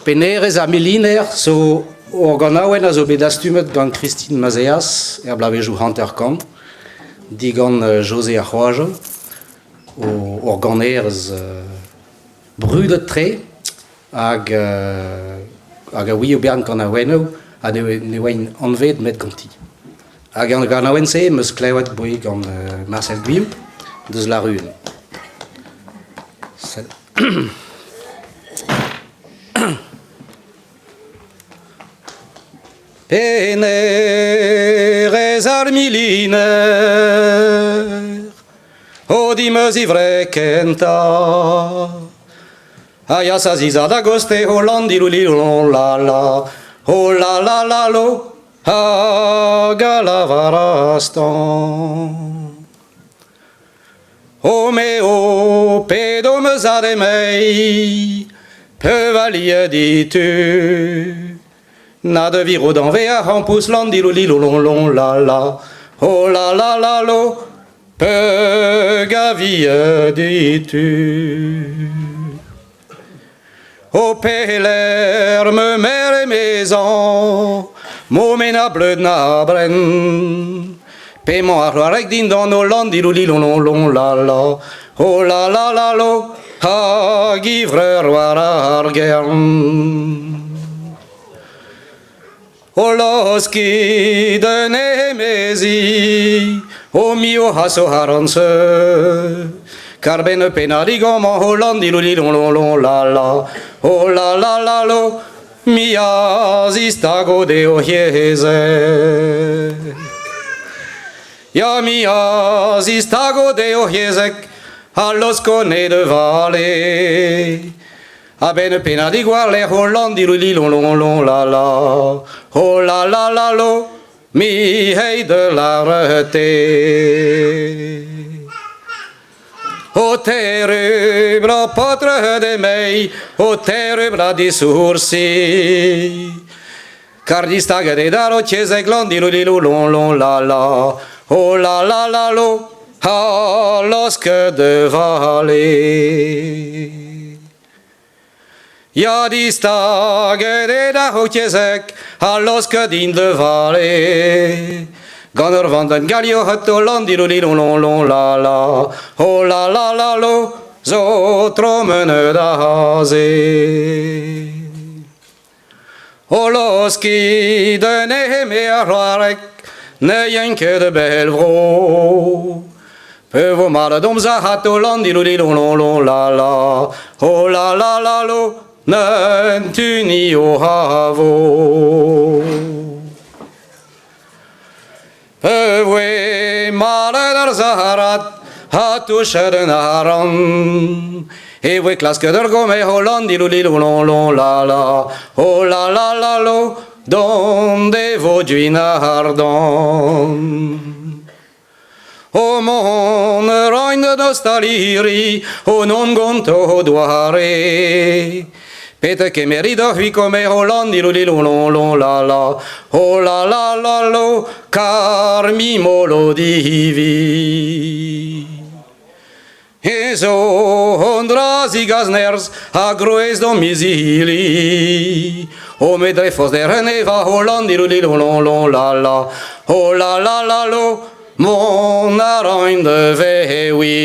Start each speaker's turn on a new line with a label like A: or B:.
A: Penerez a miliner so organaouen a zo bedastumet gant Christine Mazeas blavezhou Hunterkamp, digant José Arroajo, o organerez brudet tre, hag a oui o bern gant a weno, a ne oen anvet met ganti. Hag an gant a oen se, meus klewet boi gant Marcel Guillaume, deus la ruen. Penerez ar miliner, o dimeus ivre kenta. Aya sa zizad a goste o landilulilon la la, o la la la lo, hag a lavarastan. O me o pedo meus ademei, pevalie ditu. Na de viro d'enve a rampous landilulilon la la, o la la la lo, pe gavie ditu. O peler me mere maison, mo mena bleud na bren. Paiement a roarek din dans nos landilulilon la la, o la la la lo, ha givre roar ar gern. O loski de nemezi, o mio haso haranse, car ben penadigon o landilulilon la la, o la la la lo, mia zistago de o hieze. Ja mia zistago de o hiezek, a loskone de vale. A ben pena di guarle o landilulilon la la, o la la la lo, mi hei de la rete. O terebra patre de mei, o terebra di sursi. Car di staghe de daro cesec landilulilon la la, o la la la lo, a losque de vale. Ja di staghe de da houtjezek, a loske din de vale. Ganner van den galio het o landilulilon la la, o la la la lo, zo tromene da ze. O loski de neheme a roarek, ne jenke de belvro. Pe vo mare domza hat o landilulilon la la, o la la la lo, Nentuni o havo. Pe mare dar zaharat hatu sheden aran. E we klaske der gome landilulilon la la, o la la la lo, donde voduina hardan. O mon reine nostaliri, o non gonto doare. Pete che merida qui come o landilulilon la la, o la la la lo, car mi molo divi. E so ondras i gazners a grues domicili. O me drefos de reneva o landilulilon la la, o la la la lo, mon aragne de vewi.